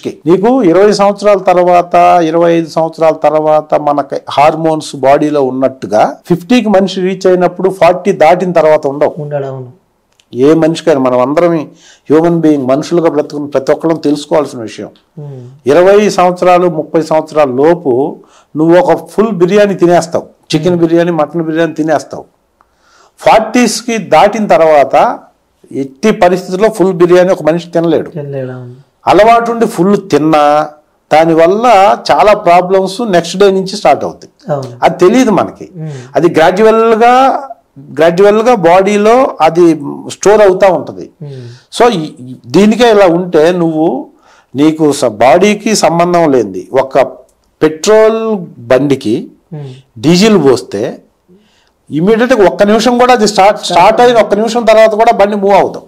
మనిషికి. నీకు 20 సంవత్సరాల తర్వాత 25 సంవత్సరాల తర్వాత మనకి హార్మోన్స్ బాడీలో ఉన్నట్టుగా 50కి మనిషి రీచ్ అయినప్పుడు 40 దాటిన తర్వాత ఉండవు. ఏ మనిషికైనా మనం అందరం హ్యూమన్ బీయింగ్ మనుషులుగా బ్రతుకుని ప్రతి ఒక్కళ్ళం తెలుసుకోవాల్సిన విషయం. 20 సంవత్సరాలు 30 సంవత్సరాల లోపు నువ్వు ఒక ఫుల్ బిర్యానీ తినేస్తావు, చికెన్ బిర్యానీ మటన్ బిర్యానీ తినేస్తావు. 40స్కి దాటిన తర్వాత ఎట్టి పరిస్థితుల్లో ఫుల్ బిర్యానీ ఒక మనిషి తినలేడు. అలవాటు ఉండి ఫుల్ తిన్నా దానివల్ల చాలా ప్రాబ్లమ్స్ నెక్స్ట్ డే నుంచి స్టార్ట్ అవుతాయి. అది తెలియదు మనకి. అది గ్రాడ్యువల్గా బాడీలో అది స్టోర్ అవుతూ ఉంటుంది. సో దీనికే ఇలా ఉంటే నీకు బాడీకి సంబంధం లేనిది ఒక పెట్రోల్ బండికి డీజిల్ పోస్తే ఇమీడియట్గా 1 నిమిషం కూడా అది స్టార్ట్ అయిన 1 నిమిషం తర్వాత కూడా బండి మూవ్ అవుతాం.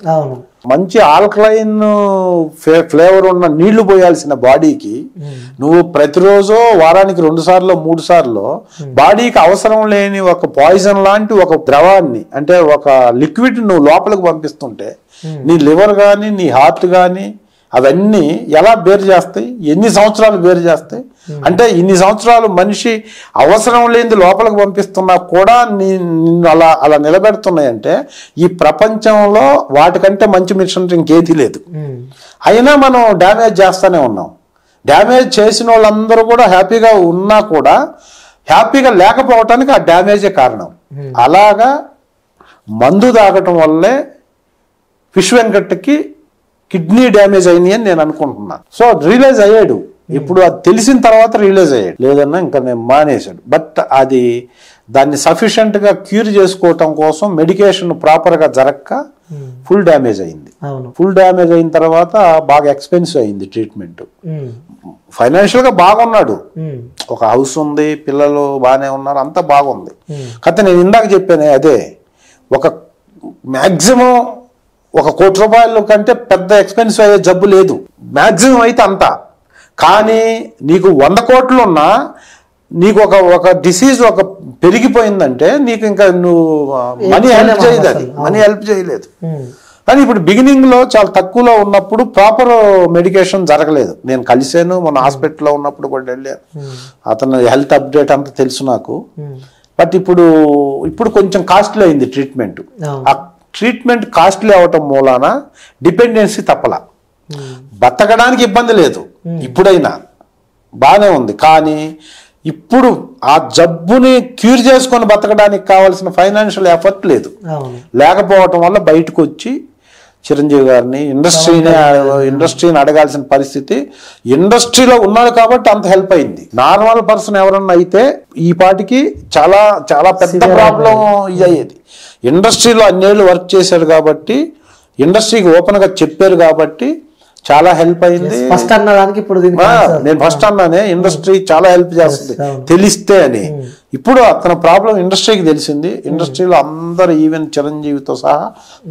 మంచి ఆల్కలైన్ ఫ్లేవర్ ఉన్న నీళ్లు పోయాల్సిన బాడీకి నువ్వు ప్రతిరోజు వారానికి 2 సార్లు 3 సార్లు బాడీకి అవసరం లేని ఒక పాయిజన్ లాంటి ఒక ద్రవాన్ని అంటే ఒక లిక్విడ్ నువ్వు లోపలికి పంపిస్తుంటే నీ లివర్ కానీ నీ హార్ట్ కానీ అవన్నీ ఎలా బేర్ చేస్తాయి? ఎన్ని సంవత్సరాలు బేర్ చేస్తాయి? అంటే ఇన్ని సంవత్సరాలు మనిషి అవసరం లేనిది లోపలికి పంపిస్తున్నా కూడా నిన్ను అలా నిలబెడుతున్నాయంటే ఈ ప్రపంచంలో వాటికంటే మంచి మిషనరీ ఇంకేది లేదు. అయినా మనం డ్యామేజ్ చేస్తూనే ఉన్నాం. డ్యామేజ్ చేసిన వాళ్ళందరూ కూడా హ్యాపీగా ఉన్నా కూడా హ్యాపీగా లేకపోవటానికి ఆ డ్యామేజే కారణం. అలాగా మందు తాగటం వల్లే ఫిష్ వెంకట్కి కిడ్నీ డ్యామేజ్ అయింది అని నేను అనుకుంటున్నాను. సో రియలైజ్ అయ్యాడు. ఇప్పుడు అది తెలిసిన తర్వాత రియలైజ్ అయ్యాడు, లేదన్నా ఇంకా నేను మానేశాడు. బట్ దాన్ని సఫిషియెంట్గా క్యూర్ చేసుకోవటం కోసం మెడికేషన్ ప్రాపర్గా జరగక ఫుల్ డ్యామేజ్ అయింది. ఫుల్ డ్యామేజ్ అయిన తర్వాత బాగా ఎక్స్పెన్సివ్ అయింది ట్రీట్మెంట్. ఫైనాన్షియల్గా బాగున్నాడు, ఒక హౌస్ ఉంది, పిల్లలు బాగానే ఉన్నారు, అంతా బాగుంది. కాకపోతే నేను ఇందాక చెప్పానే అదే, ఒక మ్యాక్సిమం 1 కోటి రూపాయల కంటే పెద్ద ఎక్స్పెన్సివ్ అయ్యే జబ్బు లేదు. మ్యాక్సిమం అయితే అంతా. కానీ నీకు 100 కోట్లు ఉన్నా నీకు ఒక డిసీజ్ పెరిగిపోయిందంటే నీకు ఇంకా నువ్వు మనీ హెల్ప్ చేయలేదు. కానీ ఇప్పుడు బిగినింగ్లో చాలా తక్కువలో ఉన్నప్పుడు ప్రాపర్ మెడికేషన్ జరగలేదు. నేను కలిసాను, మొన్న హాస్పిటల్లో ఉన్నప్పుడు కూడా వెళ్ళాను. అతను హెల్త్ అప్డేట్ అంతా తెలుసు నాకు. బట్ ఇప్పుడు కొంచెం కాస్ట్లీ అయింది ట్రీట్మెంట్. ట్రీట్మెంట్ కాస్ట్లీ అవటం మూలాన డిపెండెన్సీ తప్పలా. బతకడానికి ఇబ్బంది లేదు, ఇప్పుడైనా బాగానే ఉంది. కానీ ఇప్పుడు ఆ జబ్బుని క్యూర్ చేసుకొని బతకడానికి కావాల్సిన ఫైనాన్షియల్ ఎఫర్ట్ లేదు. లేకపోవటం వల్ల బయటకు వచ్చి చిరంజీవి గారిని ఇండస్ట్రీని అడగాల్సిన పరిస్థితి. ఇండస్ట్రీలో ఉన్నాడు కాబట్టి అంత హెల్ప్ అయింది. నార్మల్ పర్సన్ ఎవరన్నా అయితే ఈ పాటికి చాలా చాలా పెద్ద ప్రాబ్లం అయ్యేది. ఇండస్ట్రీలో అన్నేళ్ళు వర్క్ చేశాడు కాబట్టి, ఇండస్ట్రీకి ఓపెన్గా చెప్పారు కాబట్టి చాలా హెల్ప్ అయింది. నేను ఫస్ట్ అన్నానే, ఇండస్ట్రీ చాలా హెల్ప్ చేస్తుంది తెలిస్తే అని. ఇప్పుడు అతని ప్రాబ్లం ఇండస్ట్రీకి తెలిసింది. ఇండస్ట్రీలో అందరు ఈవెన్ చిరంజీవితో సహా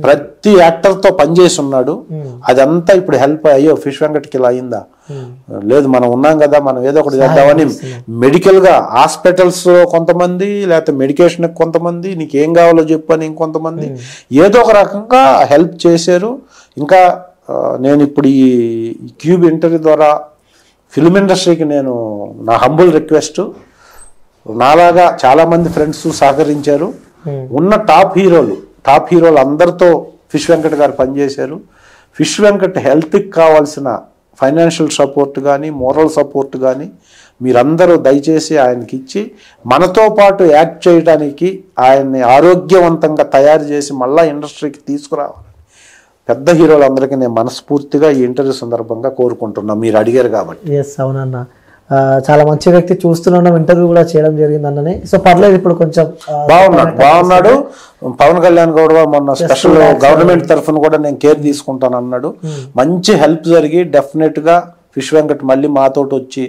ప్రతి యాక్టర్తో పనిచేసి ఉన్నాడు. అదంతా ఇప్పుడు హెల్ప్ అయ్యో ఫిష్ వెంకట్కి ఇలా అయిందా, లేదు మనం ఉన్నాం కదా, మనం ఏదో ఒకటి చేద్దామని మెడికల్గా హాస్పిటల్స్ కొంతమంది, లేకపోతే మెడికేషన్ కొంతమంది, నీకేం కావాలో చెప్పని ఇంకొంతమంది ఏదో ఒక రకంగా హెల్ప్ చేశారు. ఇంకా నేను ఇప్పుడు ఈ క్యూబ్ ఇంటర్వ్యూ ద్వారా ఫిల్మ్ ఇండస్ట్రీకి నేను నా హంబుల్ రిక్వెస్ట్, నాలాగా చాలామంది ఫ్రెండ్స్ సహకరించారు. ఉన్న టాప్ హీరోలు అందరితో ఫిష్ వెంకట్ గారు పనిచేశారు. ఫిష్ వెంకట్ హెల్త్కి కావాల్సిన ఫైనాన్షియల్ సపోర్ట్ కానీ మోరల్ సపోర్ట్ కానీ మీరందరూ దయచేసి ఆయనకి ఇచ్చి మనతో పాటు యాక్ట్ చేయడానికి ఆయన్ని ఆరోగ్యవంతంగా తయారు చేసి మళ్ళీ ఇండస్ట్రీకి తీసుకురావాలి. పెద్ద హీరోలందరికీ నేను మనస్ఫూర్తిగా ఈ ఇంటర్వ్యూ సందర్భంగా కోరుకుంటున్నా, మీరు అడిగారు కాబట్టి. ఎస్ అవునన్నా, చాలా మంచి వ్యక్తి, చూస్తున్నాం, ఇంటర్వ్యూ కూడా చేయడం జరిగింది అన్ననే. సో పర్లేదు, ఇప్పుడు కొంచెం బాగున్నాడు. పవన్ కళ్యాణ్ గౌడ్ మొన్న స్పెషల్ గవర్నమెంట్ తరఫున కూడా నేను కేర్ తీసుకుంటాను అన్నాడు. మంచి హెల్ప్ జరిగి డెఫినెట్ గా ఫిష్ వెంకట్ మళ్ళీ మాతోటి వచ్చి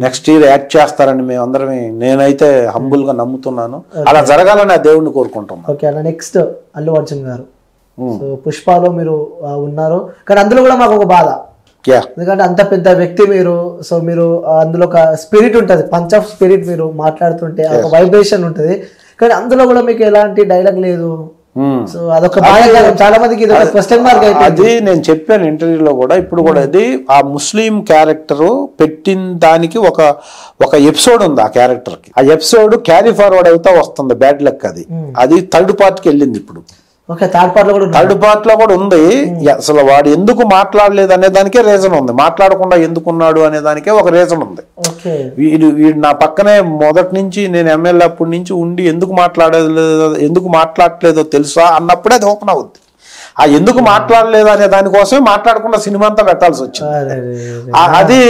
నెక్స్ట్ ఇయర్ యాక్ట్ చేస్తారని మేము అందరం నేనైతే హంబుల్ గా నమ్ముతున్నాను. అలా జరగాలని ఆ దేవుడిని కోరుకుంటున్నాను. ఓకే అన్న, నెక్స్ట్ అల్లు అర్జున్ గారు. సో పుష్పలో మీరు ఉన్నారు, కానీ అందులో కూడా మాకు ఒక బాధ, ఎందుకంటే అంత పెద్ద వ్యక్తి మీరు. సో మీరు అందులో ఒక స్పిరిట్ ఉంటుంది, పంచ్ ఆఫ్ స్పిరిట్, మీరు మాట్లాడుతుంటే ఒక వైబ్రేషన్ ఉంటుంది. కానీ అందులో కూడా మీకు ఎలాంటి డైలాగ్ లేదు, సో అదొక బాధాకరం, చాలా మందికి ఇది ఒక క్వశ్చన్ మార్క్ అయిపోయింది. అది నేను చెప్పాను ఇంటర్వ్యూలో కూడా, ఇప్పుడు కూడా అది ఆ ముస్లిం క్యారెక్టర్ పెట్టిన దానికి ఒక ఎపిసోడ్ ఉంది. ఆ క్యారెక్టర్ కి ఆ ఎపిసోడ్ క్యారీ ఫార్వర్డ్ అవుతా వస్తుంది, బ్యాడ్ లక్. అది థర్డ్ పార్ట్ కి వెళ్ళింది. ఇప్పుడు థర్డ్ పార్ట్ లో కూడా ఉంది. అసలు వాడు ఎందుకు మాట్లాడలేదు అనే దానికే రీజన్ ఉంది, మాట్లాడకుండా ఎందుకున్నాడు అనే దానికే ఒక రీజన్ ఉంది. వీడు నా పక్కనే మొదటి నుంచి, నేను ఎమ్మెల్యే అప్పటి నుంచి ఉండి ఎందుకు మాట్లాడలేదో తెలుసా అన్నప్పుడే అది ఓపెన్ అవుద్ది. ఆ ఎందుకు మాట్లాడలేదు అనే దానికోసమే మాట్లాడకుండా సినిమా అంతా పెట్టాల్సి వచ్చింది. అది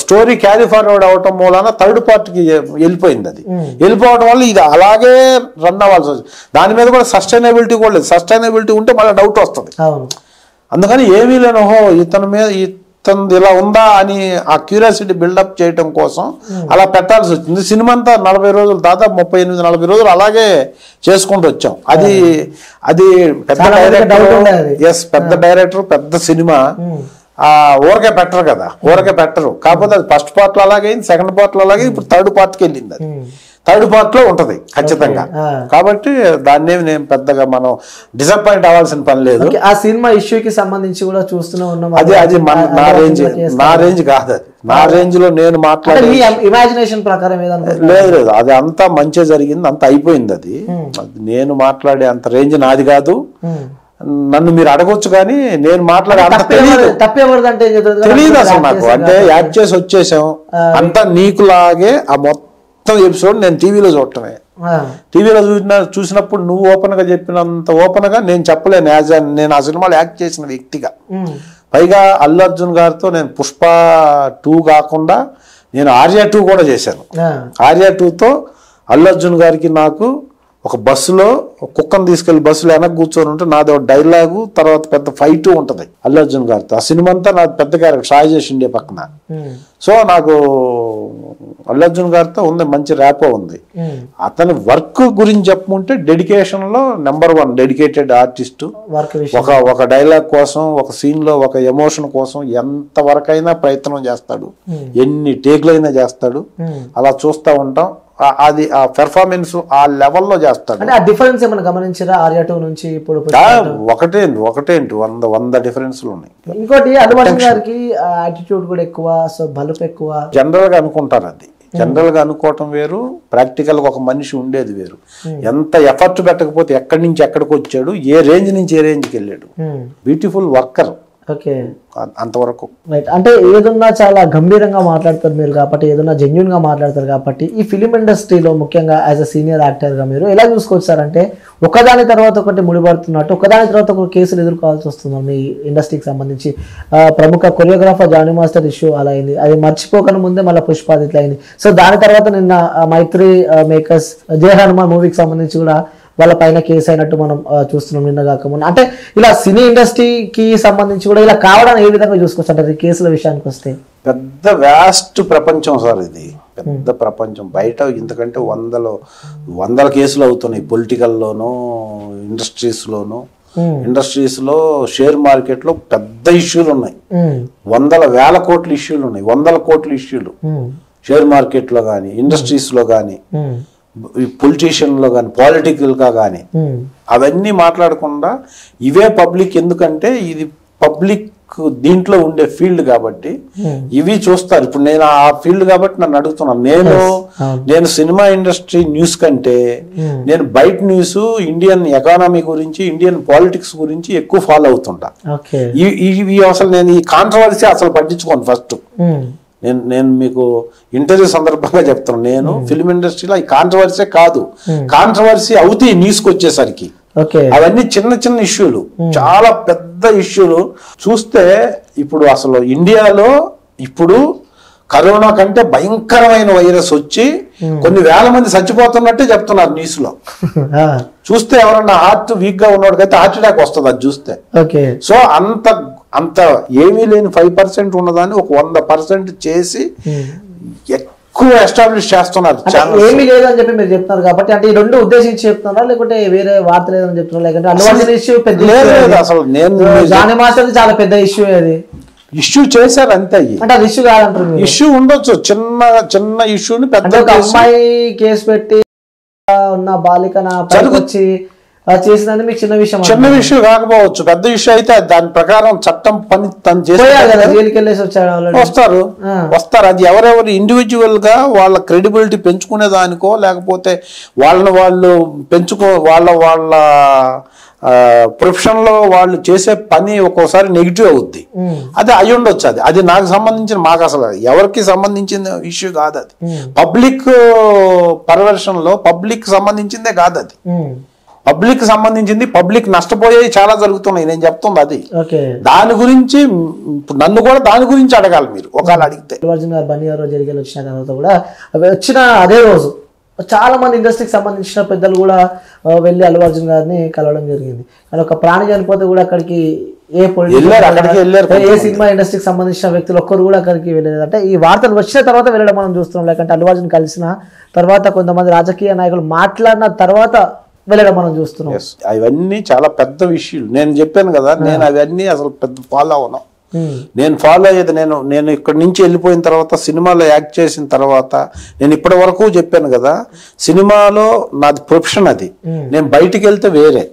స్టోరీ క్యారీ ఫార్వర్డ్ అవటం మూలాన థర్డ్ పార్ట్ కి వెళ్ళిపోయింది. అది వెళ్ళిపోవడం వల్ల ఇది అలాగే రన్ అవ్వాల్సి వచ్చింది. దాని మీద కూడా సస్టైనబిలిటీ కూడా లేదు. సస్టైనబిలిటీ ఉంటే మళ్ళీ డౌట్ వస్తుంది. అందుకని ఏమీ లేను, ఓహో ఇతను ఇలా ఉందా అని ఆ క్యూరియాసిటీ బిల్డప్ చేయటం కోసం అలా పెట్టాల్సి వచ్చింది. సినిమా అంతా 40 రోజులు, దాదాపు 38-40 రోజులు అలాగే చేసుకుంటూ వచ్చాం. అది పెద్ద డైరెక్టర్, పెద్ద డైరెక్టర్, పెద్ద సినిమా. ఊరకే పెట్టరు. కాకపోతే అది ఫస్ట్ పార్ట్ లో అలాగే, సెకండ్ పార్ట్ లో అలాగే, ఇప్పుడు థర్డ్ పార్ట్ కి వెళ్ళింది. అది థర్డ్ పార్ట్ లో ఉంటది ఖచ్చితంగా. కాబట్టి దాన్ని నేను పెద్దగా మనం డిసప్పాయింట్ అవ్వాల్సిన పని లేదు. ఆ సినిమా ఇష్యూకి సంబంధించి కూడా చూస్తూనే ఉన్నాం. అది నా రేంజ్ కాదు. అది నా రేంజ్ లో నేను మాట్లాడే ఇమాజినేషన్ ప్రకారం లేదు. అది అంతా మంచిగా జరిగింది, అంతా అయిపోయింది. అది నేను మాట్లాడే అంత రేంజ్ నాది కాదు. నన్ను మీరు అడగొచ్చు కానీ నేను మాట్లాడే అంత తెలియదు అసలు నాకు. అంటే యాక్ట్ చేసి వచ్చేసాం అంతా నీకులాగే. ఆ మొత్తం ఎపిసోడ్ నేను టీవీలో చూడటమే. టీవీలో చూసినప్పుడు నువ్వు ఓపెన్ గా చెప్పినంత ఓపెన్ గా నేను చెప్పలేను. నేను ఆ సినిమాలో యాక్ట్ చేసిన వ్యక్తిగా, పైగా అల్లు అర్జున్ గారితో నేను పుష్ప 2 కాకుండా నేను ఆర్య 2 కూడా చేశాను. ఆర్య 2తో అల్లు అర్జున్ గారికి నాకు ఒక బస్సులో కుక్కను తీసుకెళ్లి బస్సులో వెనక్కి కూర్చొని ఉంటే నాది ఒక డైలాగు, తర్వాత పెద్ద ఫైట్ ఉంటది అల్లు అర్జున్ గారితో. ఆ సినిమా అంతా నాది పెద్ద క్యారెక్టర్, షాయిజేష్ ఇండియా పక్కన. సో నాకు అల్లు అర్జున్ గారితో ఉంది, మంచి ర్యాపో ఉంది. అతని వర్క్ గురించి చెప్పుకుంటే డెడికేషన్ లో నెంబర్ 1 డెడికేటెడ్ ఆర్టిస్ట్. ఒక డైలాగ్ కోసం, ఒక సీన్ లో ఒక ఎమోషన్ కోసం ఎంత వరకైనా ప్రయత్నం చేస్తాడు, ఎన్ని టేక్లైనా చేస్తాడు. అలా చూస్తూ ఉంటాం. అది ఆ పెర్ఫార్మెన్స్ ఆ లెవెల్లో చేస్తాడు. అంటే ఆ డిఫరెన్స్ ఏమైనా గమనించారా ఆర్య 2 నుంచి ఇప్పుడు? ఒకటేంటి 100 డిఫరెన్స్లు ఉన్నాయి. ఇంకోటి అల్లు అర్జున్ గారికి యాటిట్యూడ్ కూడా ఎక్కువ, సో బలుపు ఎక్కువ జనరల్ గా అనుకుంటారు. అది జనరల్ గా అనుకోవటం వేరు, ప్రాక్టికల్ గా ఒక మనిషి ఉండేది వేరు. ఎంత ఎఫర్ట్ పెట్టకపోతే ఎక్కడి నుంచి ఎక్కడికి వచ్చాడు, ఏ రేంజ్ నుంచి ఏ రేంజ్కి వెళ్ళాడు. Beautiful worker. అంతవరకు అంటే ఏదన్నా చాలా గంభీరంగా మాట్లాడతారు మీరు కాబట్టి, ఏదన్నా జెన్యున్ గా మాట్లాడతారు కాబట్టి, ఈ ఫిలిం ఇండస్ట్రీలో ముఖ్యంగా యాజ్ అ సీనియర్ యాక్టర్ గా మీరు ఎలా చూసుకొచ్చారంటే ఒకదాని తర్వాత ఒకటి ముడిపడుతున్నట్టు, ఒకదాని తర్వాత ఒక కేసులు ఎదుర్కోవాల్సి వస్తుంది మీ ఇండస్ట్రీకి సంబంధించి. ప్రముఖ కొరియోగ్రాఫర్ జానీ మాస్టర్ ఇష్యూ అలా అయింది, అది మర్చిపోకని ముందే మళ్ళీ పుష్పాది ఇట్లా అయింది. సో దాని తర్వాత నిన్న మైత్రి మేకర్స్ జయ హనుమాన్ మూవీకి సంబంధించి కూడా వాళ్ళ పైన కేసు అయినట్టు మనం చూస్తున్నాం నిన్న కాకముందు. అంటే ఇలా సినీ ఇండస్ట్రీకి సంబంధించి కూడా ఇలా కావడం ఏ విధంగా చూసుకోవచ్చు అంటే కేసుల విషయానికి వస్తే? పెద్ద వ్యాస్ట్ ప్రపంచం సార్ ఇది, పెద్ద ప్రపంచం. బయట ఇంతకంటే వందల కేసులు అవుతున్నాయి పొలిటికల్లోనూ, ఇండస్ట్రీస్లో షేర్ మార్కెట్ లో పెద్ద ఇష్యూలు ఉన్నాయి. వేల కోట్ల ఇష్యూలు ఉన్నాయి, 100 కోట్ల ఇష్యూలు షేర్ మార్కెట్ లో కానీ, ఇండస్ట్రీస్ లో కానీ, పొలిటీషియన్ లో కానీ, పొలిటికల్ గా కానీ. అవన్నీ మాట్లాడకుండా ఇవే పబ్లిక్, ఎందుకంటే ఇది పబ్లిక్ దీంట్లో ఉండే ఫీల్డ్ కాబట్టి ఇవి చూస్తారు. ఇప్పుడు నేను ఆ ఫీల్డ్ కాబట్టి నన్ను అడుగుతున్నాను. నేను సినిమా ఇండస్ట్రీ న్యూస్ కంటే నేను బయట న్యూస్, ఇండియన్ ఎకానమీ గురించి, ఇండియన్ పాలిటిక్స్ గురించి ఎక్కువ ఫాలో అవుతుంటా. ఇవి అసలు నేను ఈ కాంట్రవర్సీ అసలు పట్టించుకోను. ఫస్ట్ నేను మీకు ఇంటర్వ్యూ సందర్భంగా చెప్తున్నాను, నేను ఫిల్మ్ ఇండస్ట్రీలో ఈ కాంట్రవర్సీ కాదు, కాంట్రవర్సీ అవుతాయి న్యూస్కి వచ్చేసరికి. అవన్నీ చిన్న ఇష్యూలు, చాలా పెద్ద ఇష్యూలు. చూస్తే ఇప్పుడు అసలు ఇండియాలో ఇప్పుడు కరోనా కంటే భయంకరమైన వైరస్ వచ్చి కొన్ని వేల మంది చచ్చిపోతున్నట్టే చెప్తున్నారు న్యూస్ లో. చూస్తే ఎవరన్నా హార్ట్ వీక్ గా ఉన్నవాడికైతే హార్ట్ అటాక్ వస్తుంది అది చూస్తే. సో అంత ఏమీ లేని 5% ఉన్నదాన్ని ఒక 100% చేసి ఎక్కువ ఎస్టాబ్లిష్ చేస్తున్నారు. ఏమీ లేదని చెప్పి మీరు చెప్తున్నారు కాబట్టి, అంటే ఈ రెండు ఉద్దేశించి చెప్తున్నారా లేకుంటే వేరే వార్త లేదని చెప్తున్నారు? లేకుంటే అల్లు అర్జున్ ఇష్యూ పెద్ద అసలు నేను జానీ మాస్టర్ చాలా పెద్ద ఇష్యూ, అది ఇష్యూ చేశారు అంతే. అంటే అది ఇష్యూ కాదంటారు? ఇష్యూ ఉండొచ్చు, చిన్న ఇష్యూని పెద్ద అమ్మాయి కేసు పెట్టి ఉన్న బాలిక వచ్చి చేసిందని మీకు చిన్న విషయం చిన్న విషయం కాకపోవచ్చు, పెద్ద విషయం అయితే దాని ప్రకారం చట్టం పని తను చేస్తే జైలుకి వెళ్ళేసి వచ్చాడు వస్తారు. అది ఎవరెవరు ఇండివిజువల్ గా వాళ్ళ క్రెడిబిలిటీ పెంచుకునే దానికో లేకపోతే వాళ్ళు వాళ్ళ ప్రొఫెషన్ లో వాళ్ళు చేసే పని ఒక్కోసారి నెగిటివ్ అవుద్ది. అది అయి ఉండొచ్చు. అది నాకు సంబంధించిన, మాకు అసలు ఎవరికి సంబంధించిన ఇష్యూ కాదు. అది పబ్లిక్ పర్వర్షన్ లో పబ్లిక్ సంబంధించిందే కాదు. అది పబ్లిక్ సంబంధించింది. పబ్లిక్ నష్టపోయేవి చాలా జరుగుతున్నాయి, నేను చెప్తుంది అది. దాని గురించి నన్ను కూడా దాని గురించి అడగాలి మీరు ఒకవేళ అడిగితే. అల్లు అర్జున్ గారు బన్నీ గారు జరిగే వచ్చిన తర్వాత కూడా వచ్చిన అదే రోజు చాలా మంది ఇండస్ట్రీకి సంబంధించిన పెద్దలు కూడా వెళ్ళి అల్లు అర్జున్ గారిని కలవడం జరిగింది. కానీ ఒక ప్రాణి చనిపోతే కూడా అక్కడికి ఏ సినిమా ఇండస్ట్రీకి సంబంధించిన వ్యక్తులు ఒక్కరు కూడా అక్కడికి వెళ్ళలేదు. అంటే ఈ వార్తలు వచ్చిన తర్వాత వెళ్ళడం మనం చూస్తున్నాం. లేకంటే అల్లు అర్జున్ కలిసిన తర్వాత కొంతమంది రాజకీయ నాయకులు మాట్లాడిన తర్వాత వెళ్ళడం మనం చూస్తున్నాం. అవన్నీ చాలా పెద్ద విషయాలు. నేను చెప్పాను కదా, నేను అవన్నీ అసలు పెద్ద ఫాలో అవను. నేను ఫాలో అయ్యేది నేను ఇక్కడి నుంచి వెళ్ళిపోయిన తర్వాత సినిమాలో యాక్ట్ చేసిన తర్వాత నేను ఇప్పటి వరకు చెప్పాను కదా, సినిమాలో నాది ప్రొఫెషన్. అది నేను బయటికి వెళ్తే వేరే.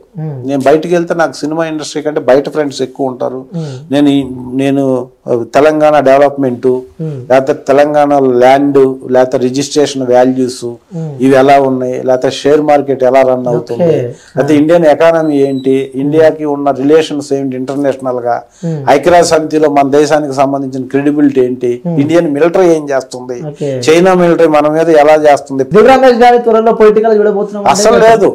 నేను బయటికి వెళ్తే నాకు సినిమా ఇండస్ట్రీ కంటే బయట ఫ్రెండ్స్ ఎక్కువ ఉంటారు. నేను తెలంగాణ డెవలప్మెంట్, లేకపోతే తెలంగాణ ల్యాండ్, లేకపోతే రిజిస్ట్రేషన్ వాల్యూస్ ఇవి ఎలా ఉన్నాయి, లేకపోతే షేర్ మార్కెట్ ఎలా రన్ అవుతుంది, లేకపోతే ఇండియన్ ఎకానమీ ఏంటి, ఇండియాకి ఉన్న రిలేషన్స్ ఏంటి ఇంటర్నేషనల్ గా, ఐక్యరాజ్య సమితిలో మన దేశానికి సంబంధించిన క్రెడిబిలిటీ ఏంటి, ఇండియన్ మిలిటరీ ఏం చేస్తుంది, చైనా మిలిటరీ మన మీద ఎలా చేస్తుంది. అసలు లేదు.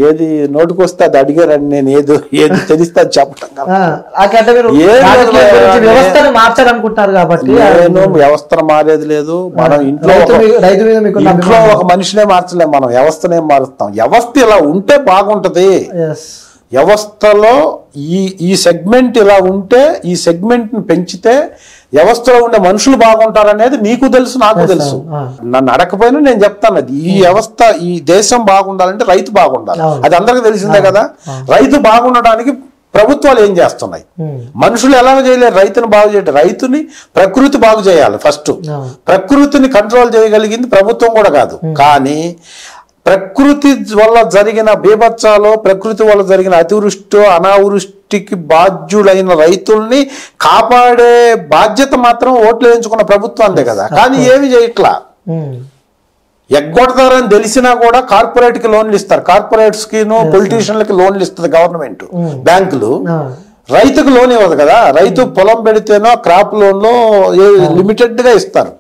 ఏది నోటికొస్తే అది అడిగారని నేను ఏది తెలిస్తే అది చెప్పడం వ్యవస్థను మారేది లేదు. మనం ఇంట్లో ఒక మనిషినే మార్చలేము, మనం వ్యవస్థనే మారుస్తాం. వ్యవస్థ ఇలా ఉంటే బాగుంటది. వ్యవస్థలో ఈ సెగ్మెంట్ ఇలా ఉంటే, ఈ సెగ్మెంట్ ని పెంచితే వ్యవస్థలో ఉండే మనుషులు బాగుంటారనేది నీకు తెలుసు, నాకు తెలుసు. నన్ను అడగకపోయినా నేను చెప్తాను. అది ఈ వ్యవస్థ, ఈ దేశం బాగుండాలంటే రైతు బాగుండాలి. అది అందరికీ తెలిసిందే కదా. రైతు బాగుండడానికి ప్రభుత్వాలు ఏం చేస్తున్నాయి? మనుషులు ఎలాగ చేయలేరు రైతుని బాగు చేయడం. రైతుని ప్రకృతి బాగు చేయాలి ఫస్ట్. ప్రకృతిని కంట్రోల్ చేయగలిగింది ప్రభుత్వం కూడా కాదు. కానీ ప్రకృతి వల్ల జరిగిన బీభత్సాలో, ప్రకృతి వల్ల జరిగిన అతివృష్టి అనావృష్టికి బాధ్యులైన రైతుల్ని కాపాడే బాధ్యత మాత్రం ఓట్లు వేయించుకున్న ప్రభుత్వం అంతే కదా. కానీ ఏమి చేయట్లా. ఎగ్గొడతారని తెలిసినా కూడా కార్పొరేట్ కి లోన్లు ఇస్తారు. కార్పొరేట్స్ కి పొలిటీషియన్లకి లోన్లు ఇస్తుంది గవర్నమెంట్, బ్యాంకులు. రైతుకు లోన్ ఇవ్వదు కదా. రైతు పొలం పెడితేనో క్రాప్ లోన్ లో లిమిటెడ్ గా ఇస్తారు.